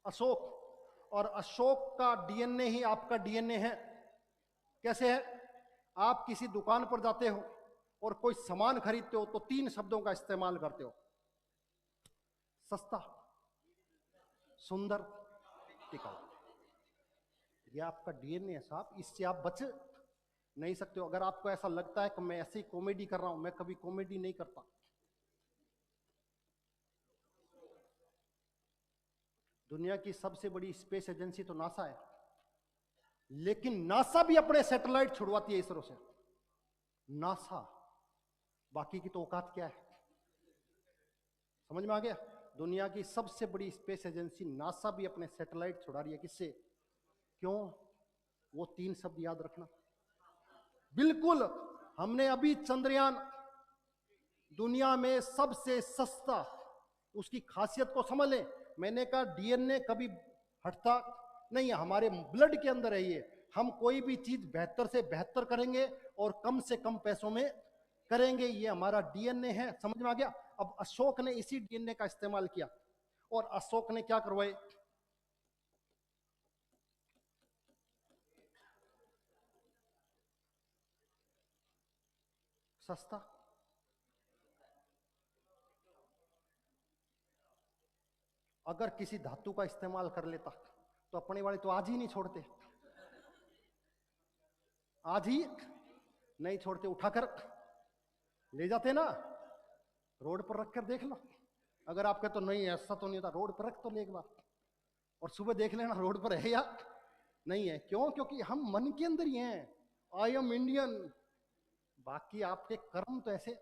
अशोक, और अशोक का डीएनए ही आपका डीएनए है। कैसे है? आप किसी दुकान पर जाते हो और कोई सामान खरीदते हो तो 3 शब्दों का इस्तेमाल करते हो: सस्ता, सुंदर, टिकाऊ। ये आपका डीएनए है साहब, इससे आप बच नहीं सकते हो। अगर आपको ऐसा लगता है कि मैं ऐसे ही कॉमेडी कर रहा हूं, मैं कभी कॉमेडी नहीं करता। दुनिया की सबसे बड़ी स्पेस एजेंसी तो नासा है, लेकिन नासा भी अपने सैटेलाइट छुड़वाती है इसरो से। नासा, बाकी की तो औकात क्या है? समझ में आ गया? दुनिया की सबसे बड़ी स्पेस एजेंसी नासा भी अपने सैटेलाइट छुड़ा रही है। किससे? क्यों? वो 3 शब्द याद रखना। बिल्कुल। हमने अभी चंद्रयान, दुनिया में सबसे सस्ता, उसकी खासियत को समझ लें। मैंने कहा डीएनए कभी हटता नहीं है, हमारे ब्लड के अंदर है ये। हम कोई भी चीज बेहतर से बेहतर करेंगे और कम से कम पैसों में करेंगे, ये हमारा डीएनए है। समझ में आ गया? अब अशोक ने इसी डीएनए का इस्तेमाल किया, और अशोक ने क्या करवाए? सस्ता। अगर किसी धातु का इस्तेमाल कर लेता तो अपने वाले तो आज ही नहीं छोड़ते, आज ही नहीं छोड़ते, उठाकर ले जाते ना। रोड पर रख कर देख लो। अगर आपके तो नहीं ऐसा तो नहीं होता, रोड पर रख तो ले एक बार, और सुबह देख लेना रोड पर है या नहीं है। क्यों? क्योंकि हम मन के अंदर ही हैं, आई एम इंडियन। बाकी आपके कर्म तो ऐसे।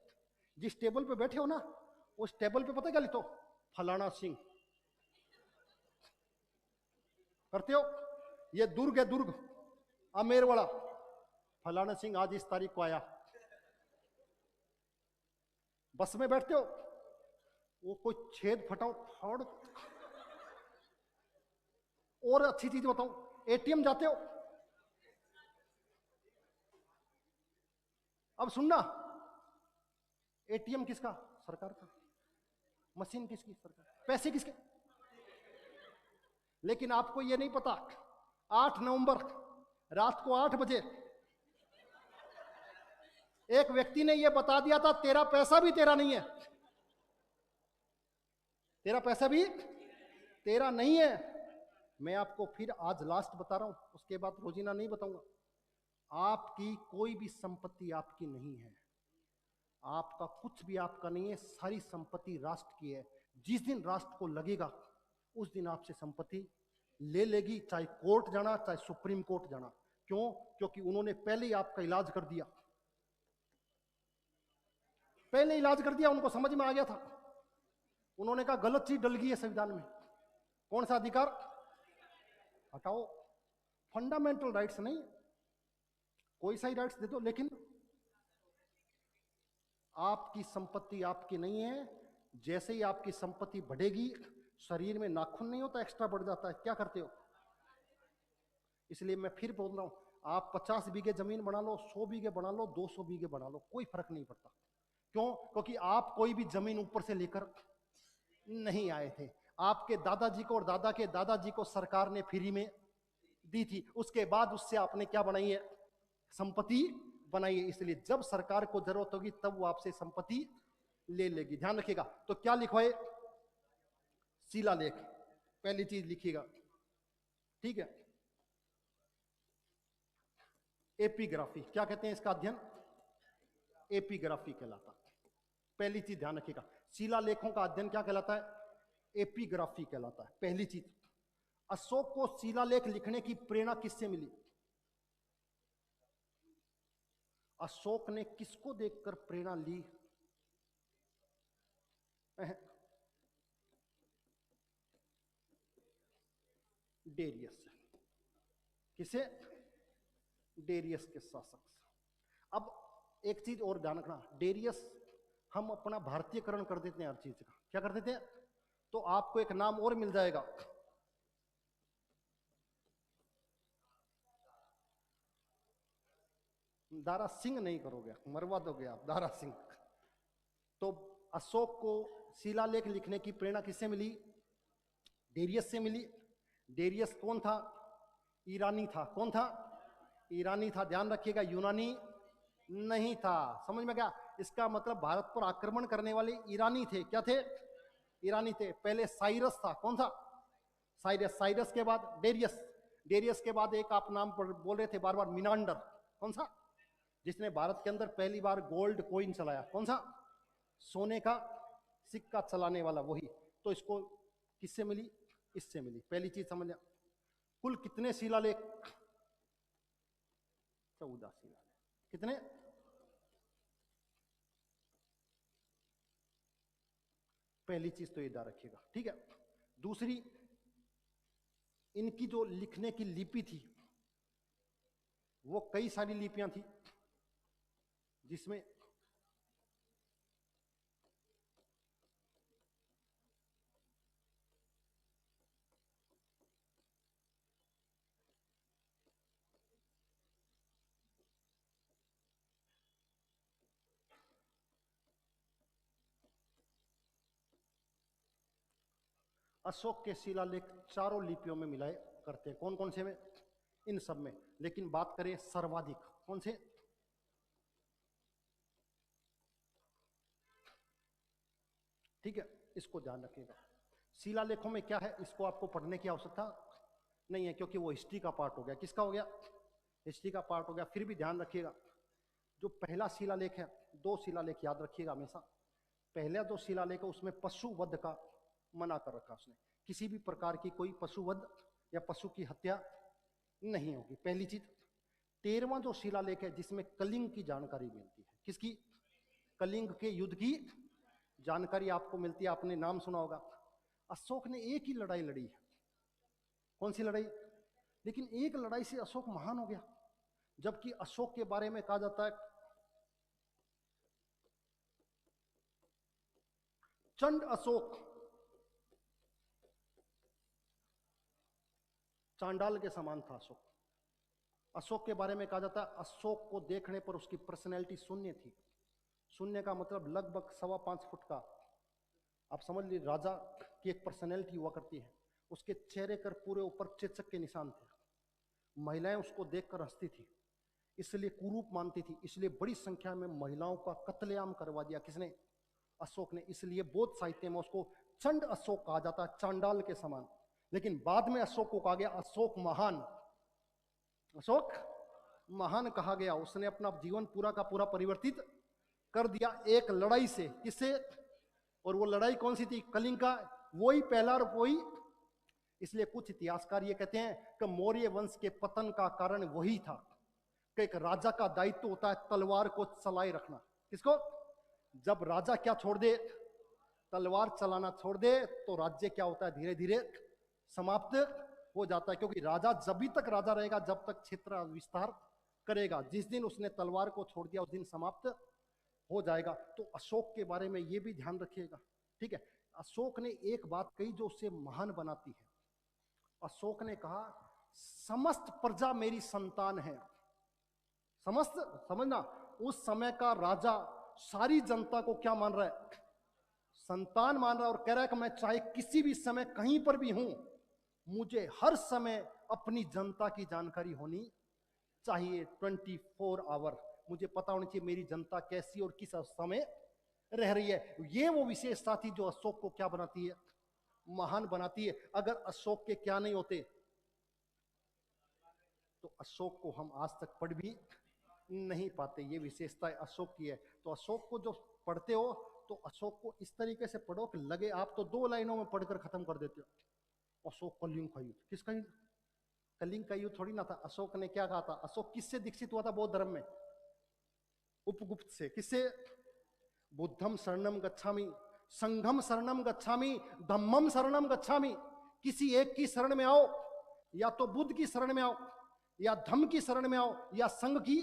जिस टेबल पे बैठे हो ना, उस टेबल पे पता क्या लिखो? फलाना सिंह। करते हो? ये दुर्ग है, दुर्ग अमेरवाड़ा, फलाना सिंह आज इस तारीख को आया। बस में बैठते हो, वो कोई छेद फटाओ फाड़। और अच्छी चीज बताऊं, एटीएम जाते हो, अब सुनना, एटीएम किसका? सरकार का। मशीन किसकी? सरकार। पैसे किसके? लेकिन आपको यह नहीं पता, 8 नवंबर रात को 8 बजे एक व्यक्ति ने यह बता दिया था, तेरा पैसा भी तेरा नहीं है, तेरा पैसा भी तेरा नहीं है। मैं आपको फिर आज लास्ट बता रहा हूं, उसके बाद रोजीना नहीं बताऊंगा। आपकी कोई भी संपत्ति आपकी नहीं है, आपका कुछ भी आपका नहीं है, सारी संपत्ति राष्ट्र की है। जिस दिन राष्ट्र को लगेगा उस दिन आपसे संपत्ति ले लेगी, चाहे कोर्ट जाना, चाहे सुप्रीम कोर्ट जाना। क्यों? क्योंकि उन्होंने पहले ही आपका इलाज कर दिया, पहले इलाज कर दिया, उनको समझ में आ गया था। उन्होंने कहा गलत चीज डल गई है संविधान में। कौन सा अधिकार? हटाओ। फंडामेंटल राइट्स नहीं, कोई सा ही राइट्स दे दो, लेकिन आपकी संपत्ति आपकी नहीं है। जैसे ही आपकी संपत्ति बढ़ेगी, शरीर में नाखून नहीं होता, एक्स्ट्रा बढ़ जाता है, क्या करते हो? इसलिए मैं फिर बोल रहा हूं, आप 50 बीघे जमीन बना लो, 100 बीघे बना लो, 200 बीघे बना लो, कोई फर्क नहीं पड़ता। क्यों? क्योंकि आप कोई भी जमीन ऊपर से लेकर नहीं आए थे। आपके दादाजी को और दादा के दादाजी को सरकार ने फ्री में दी थी, उसके बाद उससे आपने क्या बनाई है? संपत्ति बनाई है। इसलिए जब सरकार को जरूरत होगी तब वो आपसे संपत्ति ले लेगी, ध्यान रखिएगा। तो क्या लिखवाए? शिलालेख, पहली चीज लिखिएगा, ठीक है। एपिग्राफी, क्या कहते हैं इसका अध्ययन? एपिग्राफी कहलाता है। पहली चीज ध्यान रखिएगा, शिलालेखों का अध्ययन क्या कहलाता है? एपिग्राफी कहलाता है। पहली चीज, अशोक को शिलालेख लिखने की प्रेरणा किससे मिली? अशोक ने किसको देखकर प्रेरणा ली? डेरियस। किसे? डेरियस के शासक। अब एक चीज और ध्यान रखना, डेरियस, हम अपना भारतीयकरण कर देते हैं हर चीज का। क्या कर देते हैं? तो आपको एक नाम और मिल जाएगा, दारा सिंह नहीं करोगे, मरवा दोगे आप, दारा सिंह। तो अशोक को शिलालेख लिखने की प्रेरणा किससे मिली? डेरियस से मिली। डेरियस कौन था? ईरानी था। कौन था? ईरानी था। ध्यान रखिएगा, यूनानी नहीं था। समझ में गया? इसका मतलब भारत पर आक्रमण करने वाले ईरानी थे। क्या थे? ईरानी थे। पहले साइरस था। कौन था? साइरस। साइरस के बाद डेरियस। डेरियस के बाद एक आप नाम बोल रहे थे बार बार, मिनांडर। कौन सा? जिसने भारत के अंदर पहली बार गोल्ड कॉइन चलाया। कौन सा? सोने का सिक्का चलाने वाला, वही। तो इसको किससे मिली? इससे मिली। पहली चीज समझ लिया। कुल कितने शिलालेख? 14 शिलालेख। कितने? पहली चीज तो ये याद रखिएगा, ठीक है। दूसरी, इनकी जो लिखने की लिपि थी वो कई सारी लिपियां थी, जिसमें अशोक के शिलालेख चारों लिपियों में मिलाए करते हैं। कौन कौन से में? इन सब में। लेकिन बात करें सर्वाधिक, कौन से? ठीक है, इसको ध्यान रखिएगा। शिलालेखों में क्या है, इसको आपको पढ़ने की आवश्यकता नहीं है, क्योंकि वो हिस्ट्री का पार्ट हो गया। किसका हो गया? हिस्ट्री का पार्ट हो गया। फिर भी ध्यान रखिएगा, जो पहला शिलालेख है, 2 शिलालेख याद रखिएगा हमेशा। पहला जो शिलालेख है उसमें पशु वध का मना कर रखा उसने। किसी भी प्रकार की कोई पशु वध या पशु की हत्या नहीं होगी, पहली चीज। 13वां जो शिलालेख है जिसमें कलिंग की जानकारी मिलती है। किसकी? कलिंग के युद्ध की जानकारी आपको मिलती है। आपने नाम सुना होगा, अशोक ने एक ही लड़ाई लड़ी है। कौन सी लड़ाई? लेकिन एक लड़ाई से अशोक महान हो गया। जबकि अशोक के बारे में कहा जाता है चंड अशोक चांडाल के समान था। अशोक, अशोक के बारे में कहा जाता है अशोक को देखने पर उसकी पर्सनैलिटी शून्य थी। शून्य का मतलब लगभग 5.25 फुट का। आप समझ लीजिए, राजा की एक पर्सनैलिटी हुआ करती है। उसके चेहरे पर पूरे ऊपर चेचक के निशान थे। महिलाएं उसको देखकर हंसती थी, इसलिए कुरूप मानती थी। इसलिए बड़ी संख्या में महिलाओं का कत्लेआम करवा दिया। किसने? अशोक ने। इसलिए बौद्ध साहित्य में उसको चंड अशोक कहा जाता है, चांडाल के समान। लेकिन बाद में अशोक को कहा गया अशोक महान। अशोक महान कहा गया। उसने अपना जीवन पूरा का पूरा परिवर्तित कर दिया एक लड़ाई से। किससे? और वो लड़ाई कौन सी थी? कलिंग का। वही पहला और वही। इसलिए कुछ इतिहासकार ये कहते हैं कि मौर्य वंश के पतन का कारण वही था कि एक राजा का दायित्व होता है तलवार को चलाए रखना। किसको? जब राजा क्या छोड़ दे, तलवार चलाना छोड़ दे, तो राज्य क्या होता है? धीरे धीरे समाप्त हो जाता है। क्योंकि राजा जब तक राजा रहेगा, जब तक क्षेत्र विस्तार करेगा। जिस दिन उसने तलवार को छोड़ दिया उस दिन समाप्त हो जाएगा। तो अशोक के बारे में ये भी ध्यान रखिएगा, ठीक है। अशोक ने एक बात कही जो उसे महान बनाती है। अशोक ने कहा समस्त प्रजा मेरी संतान है। समस्त, समझना, उस समय का राजा सारी जनता को क्या मान रहा है? संतान मान रहा है। और कह रहा है कि मैं चाहे किसी भी समय कहीं पर भी हूं, मुझे हर समय अपनी जनता की जानकारी होनी चाहिए। 24 आवर मुझे पता होनी चाहिए मेरी जनता कैसी और किस अवस्था में रह रही है। ये वो विशेषता थी जो अशोक को क्या बनाती है? महान बनाती है। अगर अशोक के क्या नहीं होते तो अशोक को हम आज तक पढ़ भी नहीं पाते। ये विशेषता अशोक की है। तो अशोक को जो पढ़ते हो तो अशोक को इस तरीके से पढ़ो कि लगे आप तो 2 लाइनों में पढ़कर खत्म कर देते हो। अशोक कलिंग का युद्ध। किसका युद्ध? कलिंग का युद्ध थोड़ी ना था। अशोक ने क्या कहा था? अशोक किससे दीक्षित हुआ था बौद्ध धर्म में? उपगुप्त से। किससे? बुद्धम शरणम गच्छामि, संघम शरणम गच्छामि, धम्मम शरणम गच्छामि। किसी एक की शरण में आओ, या तो बुद्ध की शरण में आओ, या धम्म की शरण में आओ, या संघ की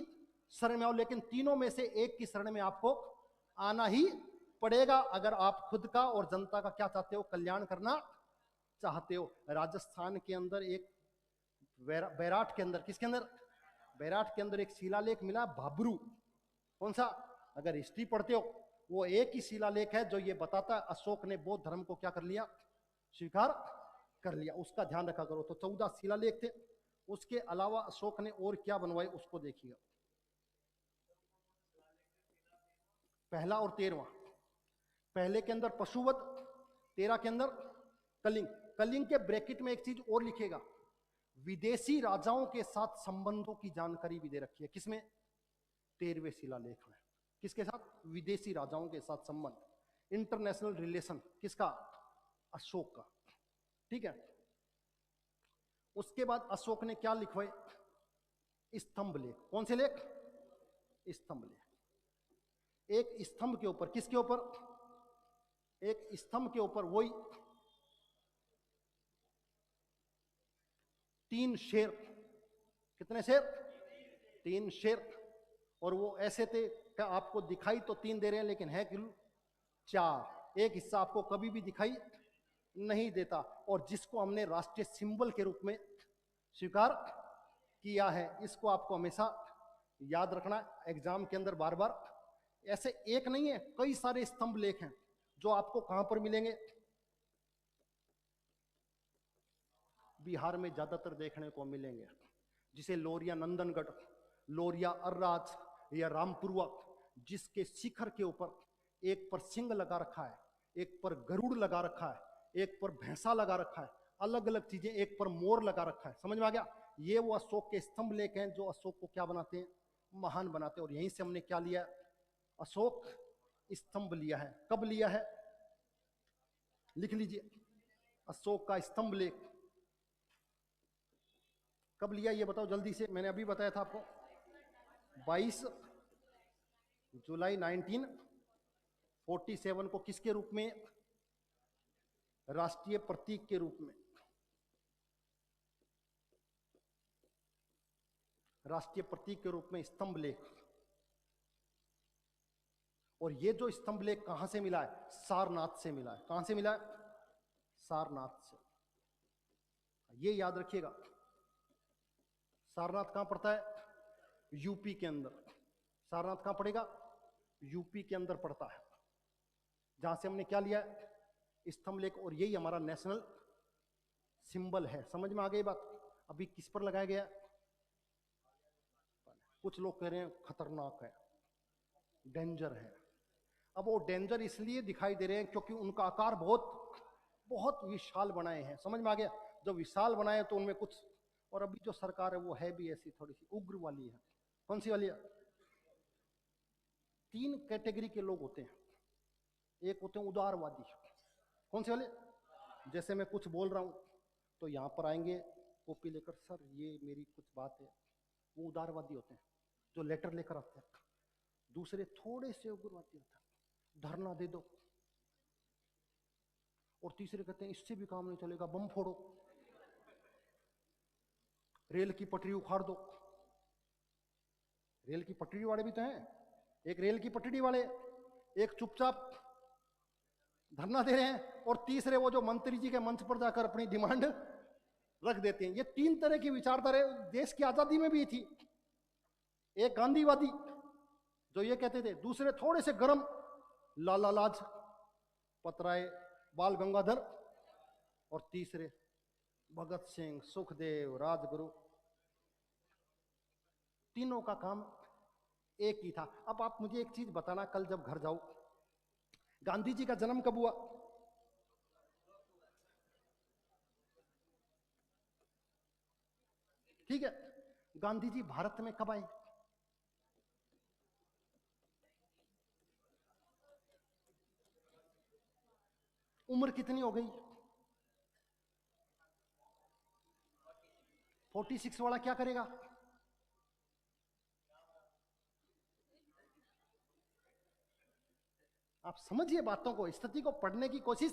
शरण में आओ। लेकिन तीनों में से एक की शरण में आपको आना ही पड़ेगा अगर आप खुद का और जनता का क्या चाहते हो? कल्याण करना चाहते हो। राजस्थान के अंदर एक बैराट के अंदर, किसके अंदर? बैराट के अंदर एक शिलालेख मिला, भाबरू। कौन सा? अगर हिस्ट्री पढ़ते हो, वो एक ही शिलालेख है जो ये बताता है अशोक ने बौद्ध धर्म को क्या कर लिया? स्वीकार कर लिया, उसका ध्यान रखा करो। तो 14 शिलालेख थे। उसके अलावा अशोक ने और क्या बनवाए उसको देखिएगा। पहला और 13वां। पहले के अंदर पशुवध, 13 के अंदर कलिंग। कलिंग के ब्रैकेट में एक चीज और लिखेगा, विदेशी राजाओं के साथ संबंधों की जानकारी भी दे रखी है। किसमें? 13वें शिलालेख में। किसके साथ? विदेशी राजाओं के साथ संबंध, इंटरनेशनल रिलेशन। किसका? अशोक का। ठीक है। उसके बाद अशोक ने क्या लिखवाए? स्तंभ लेख। कौन से लेख? स्तंभ लेख। एक स्तंभ के ऊपर, किसके ऊपर? एक स्तंभ के ऊपर वही 3 शेर। कितने शेर? 3 शेर। और वो ऐसे थे कि आपको दिखाई तो 3 दे रहे हैं लेकिन है कि 4। एक हिस्सा आपको कभी भी दिखाई नहीं देता। और जिसको हमने राष्ट्रीय सिंबल के रूप में स्वीकार किया है, इसको आपको हमेशा याद रखना एग्जाम के अंदर बार बार। ऐसे एक नहीं है, कई सारे स्तंभ लेख हैं जो आपको कहां पर मिलेंगे? बिहार में ज्यादातर देखने को मिलेंगे, जिसे लोरिया नंदनगढ़, लोरिया अर्राज या रामपुरवा, जिसके शिखर के ऊपर एक पर सिंह लगा रखा है, एक पर गरुड़ लगा रखा है, एक पर भैंसा लगा रखा है, अलग अलग चीजें, एक पर मोर लगा रखा है। समझ में आ गया? ये वो अशोक के स्तंभ लेख हैं जो अशोक को क्या बनाते हैं? महान बनाते हैं। और यहीं से हमने क्या लिया? अशोक स्तंभ लिया है। कब लिया है? लिख लीजिए, अशोक का स्तंभ लेख कब लिया ये बताओ जल्दी से। मैंने अभी बताया था आपको, 22 जुलाई 1947 को। किसके रूप में? राष्ट्रीय प्रतीक के रूप में। राष्ट्रीय प्रतीक के रूप में स्तंभ लेख। और ये जो स्तंभ लेख कहां से मिला है? सारनाथ से मिला है। कहां से मिला है? सारनाथ से। ये याद रखिएगा। सारनाथ कहां पड़ता है? यूपी के अंदर। सारनाथ कहां पड़ेगा? यूपी के अंदर पड़ता है, जहां से हमने क्या लिया है? स्तंभ लेख। और यही हमारा नेशनल सिंबल है। समझ में आ गई बात? अभी किस पर लगाया गया? कुछ लोग कह रहे हैं खतरनाक है, डेंजर है। अब वो डेंजर इसलिए दिखाई दे रहे हैं क्योंकि उनका आकार बहुत बहुत विशाल बनाए हैं। समझ में आ गया? जो विशाल बनाए तो उनमें कुछ, और अभी जो सरकार है वो है भी ऐसी थोड़ी सी उग्र वाली है। कौन सी वाली है? 3 कैटेगरी के लोग होते हैं। एक होते हैं उदारवादी। कौन से वाले? जैसे मैं कुछ बोल रहा हूं तो यहां पर आएंगे कॉपी लेकर, सर ये मेरी कुछ बात है। वो उदारवादी होते हैं जो लेटर लेकर आते हैं। दूसरे थोड़े से उग्रवादी होते हैं, धरना दे दो। और तीसरे कहते हैं इससे भी काम नहीं चलेगा, बम फोड़ो, रेल की पटरी उखाड़ दो। रेल की पटरी वाले भी तो हैं। एक रेल की पटरी वाले, एक चुपचाप धरना दे रहे हैं, और तीसरे वो जो मंत्री जी के मंच पर जाकर अपनी डिमांड रख देते हैं। ये 3 तरह की विचारधारा देश की आजादी में भी थी। एक गांधीवादी जो ये कहते थे, दूसरे थोड़े से गरम, लाला लाजपत राय, बाल गंगाधर, और तीसरे भगत सिंह, सुखदेव, राजगुरु। तीनों का काम एक ही था। अब आप मुझे एक चीज बताना, कल जब घर जाओ, गांधी जी का जन्म कब हुआ? ठीक है। गांधी जी भारत में कब आए? उम्र कितनी हो गई? 46 वाला क्या करेगा? आप समझिए बातों को, स्थिति को पढ़ने की कोशिश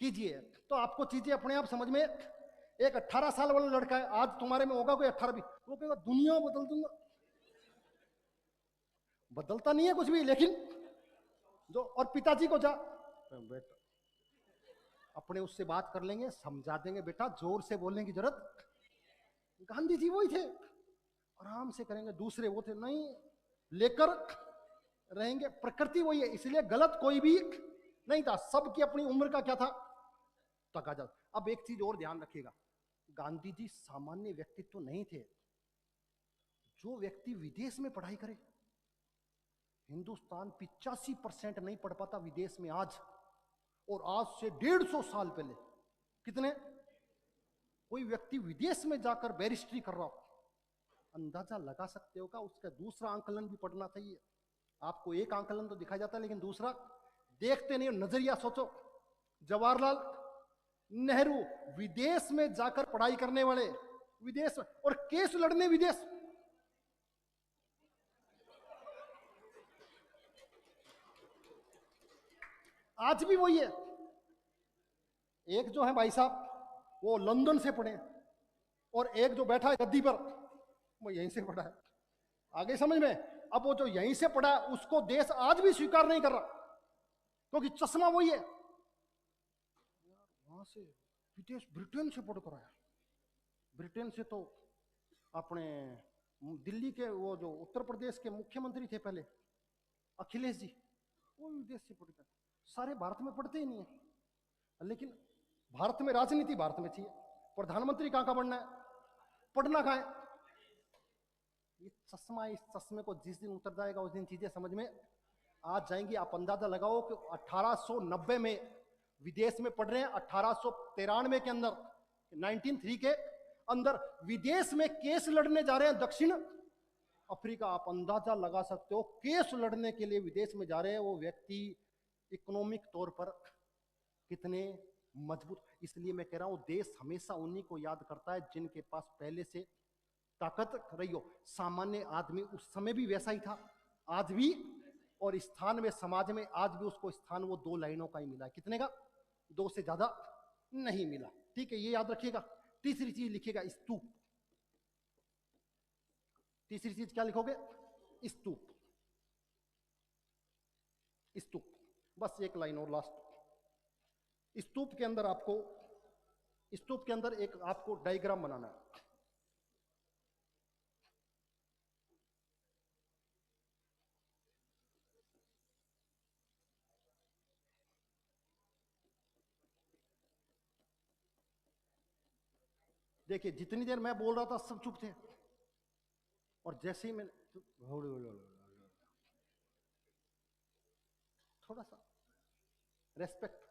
कीजिए तो आपको चीजें अपने आप समझ में। एक 18 साल वाला लड़का है, आज तुम्हारे में होगा कोई 18 भी, वो कहेगा दुनिया बदल दूंगा। बदलता नहीं है कुछ भी, लेकिन जो, और पिताजी को जा बेटा, अपने उससे बात कर लेंगे, समझा देंगे, बेटा जोर से बोलने की जरूरत। गांधी जी वही थे, आराम से करेंगे। दूसरे वो थे नहीं, लेकर रहेंगे। प्रकृति वही है, इसलिए गलत कोई भी नहीं था। सबकी अपनी उम्र का क्या था? तकाजा। अब एक चीज और ध्यान रखिएगा, गांधी जी सामान्य व्यक्तित्व नहीं थे। जो व्यक्ति विदेश में पढ़ाई करे, हिंदुस्तान 85% नहीं पढ़ पाता विदेश में आज, और आज से 150 साल पहले कितने, कोई व्यक्ति विदेश में जाकर बैरिस्ट्री कर रहा हो, अंदाजा लगा सकते हो का उसका दूसरा आंकलन भी पढ़ना चाहिए। आपको एक आंकलन तो दिखाया जाता है लेकिन दूसरा देखते नहीं हो। नजरिया सोचो, जवाहरलाल नेहरू विदेश में जाकर पढ़ाई करने वाले, विदेश और केस लड़ने विदेश, आज भी वही है। एक जो है भाई साहब वो लंदन से पढ़े, और एक जो बैठा है गद्दी पर वो यहीं से पढ़ा है। आगे समझ में? अब वो जो यहीं से पढ़ा है उसको देश आज भी स्वीकार नहीं कर रहा, क्योंकि चश्मा वही है। वहां से विदेश ब्रिटेन से पढ़ कर आया, ब्रिटेन से तो अपने दिल्ली के वो जो उत्तर प्रदेश के मुख्यमंत्री थे पहले, अखिलेश जी, वो विदेश से पढ़ कर। सारे भारत में पढ़ते ही नहीं है, लेकिन भारत में राजनीति भारत में चाहिए, प्रधानमंत्री कहां का बनना है, पढ़ना कहां है। ये चश्मा, इस चश्मे को जिस दिन उतर जाएगा उस दिन चीजें समझ में आ जाएंगी। आप अंदाजा लगाओ कि 1890 में विदेश में पढ़ रहे हैं, 1893 के अंदर, 1903 के अंदर विदेश में केस लड़ने जा रहे हैं दक्षिण अफ्रीका। आप अंदाजा लगा सकते हो, केस लड़ने के लिए विदेश में जा रहे हैं वो व्यक्ति इकोनॉमिक तौर पर कितने मजबूत। इसलिए मैं कह रहा हूं देश हमेशा उन्हीं को याद करता है जिनके पास पहले से ताकत रही हो। सामान्य आदमी उस समय भी वैसा ही था, आज भी, और स्थान में समाज में आज भी उसको स्थान वो 2 लाइनों का ही मिला है। कितने का? 2 से ज्यादा नहीं मिला। ठीक है, ये याद रखिएगा। तीसरी चीज लिखिएगा, स्तूप। तीसरी चीज क्या लिखोगे? स्तूप। स्तूप, बस एक लाइन और लास्ट। स्तूप के अंदर आपको, स्तूप के अंदर एक आपको डायग्राम बनाना है। देखिए, जितनी देर मैं बोल रहा था सब चुप थे, और जैसे ही मैं थोड़ा सा रेस्पेक्ट।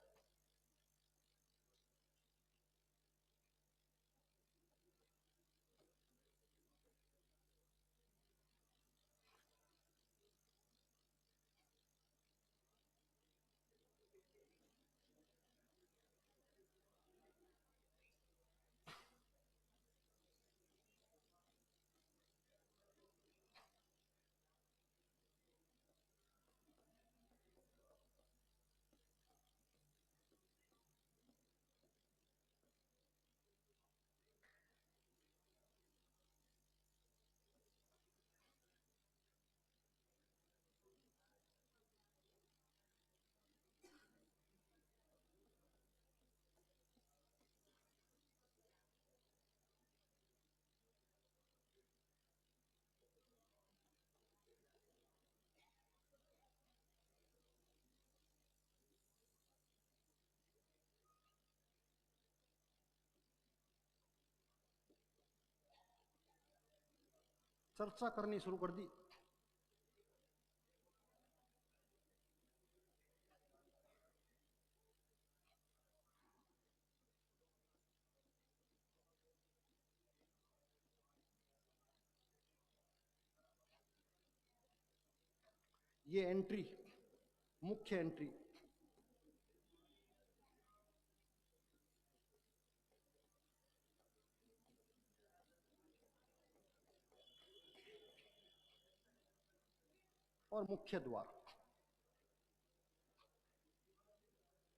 चर्चा करनी शुरू कर दी। ये एंट्री, मुख्य एंट्री, और मुख्य द्वार।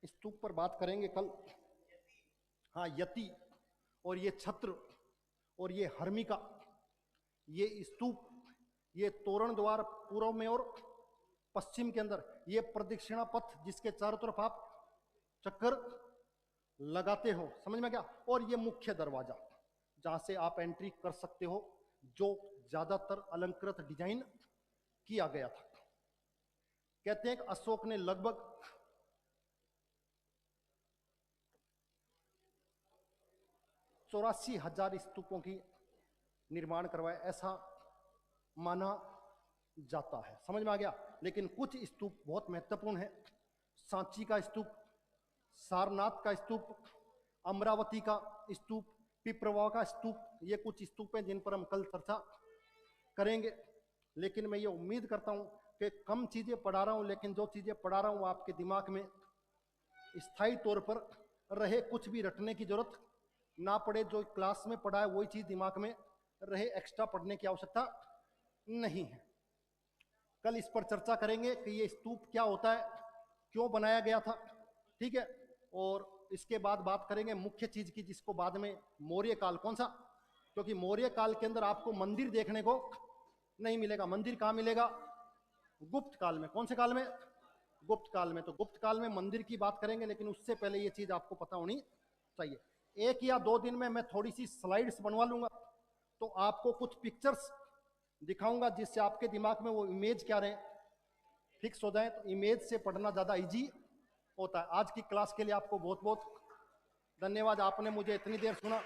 स्तूप पर बात करेंगे कल। हाँ, यति और ये छत्र और ये हर्मिका, ये स्तूप, ये तोरण द्वार पूर्व में और पश्चिम के अंदर, ये प्रदक्षिणा पथ जिसके चारों तरफ आप चक्कर लगाते हो, समझ में क्या? और ये मुख्य दरवाजा जहां से आप एंट्री कर सकते हो, जो ज्यादातर अलंकृत डिजाइन किया गया था। कहते हैं कि अशोक ने लगभग 84,000 स्तूपों की निर्माण करवाया, ऐसा माना जाता है। समझ में आ गया? लेकिन कुछ स्तूप बहुत महत्वपूर्ण है। सांची का स्तूप, सारनाथ का स्तूप, अमरावती का स्तूप, पिपरवा का स्तूप, ये कुछ स्तूप हैं जिन पर हम कल चर्चा करेंगे। लेकिन मैं ये उम्मीद करता हूं कि कम चीजें पढ़ा रहा हूं, लेकिन जो चीजें पढ़ा रहा हूं वो आपके दिमाग में स्थायी तौर पर रहे, कुछ भी रटने की जरूरत ना पड़े। जो क्लास में पढ़ा है वही चीज दिमाग में रहे, एक्स्ट्रा पढ़ने की आवश्यकता नहीं है। कल इस पर चर्चा करेंगे कि ये स्तूप क्या होता है, क्यों बनाया गया था, ठीक है। और इसके बाद बात करेंगे मुख्य चीज की, जिसको बाद में मौर्य काल। कौन सा? क्योंकि मौर्य काल के अंदर आपको मंदिर देखने को नहीं मिलेगा। मंदिर कहां मिलेगा? गुप्त काल में। कौन से काल में? गुप्त काल में। तो गुप्त काल में मंदिर की बात करेंगे, लेकिन उससे पहले ये चीज आपको पता होनी चाहिए। 1 या 2 दिन में मैं थोड़ी सी स्लाइड्स बनवा लूंगा, तो आपको कुछ पिक्चर्स दिखाऊंगा, जिससे आपके दिमाग में वो इमेज क्या रहे, फिक्स हो जाए। तो इमेज से पढ़ना ज्यादा इजी होता है। आज की क्लास के लिए आपको बहुत बहुत धन्यवाद। आपने मुझे इतनी देर सुना।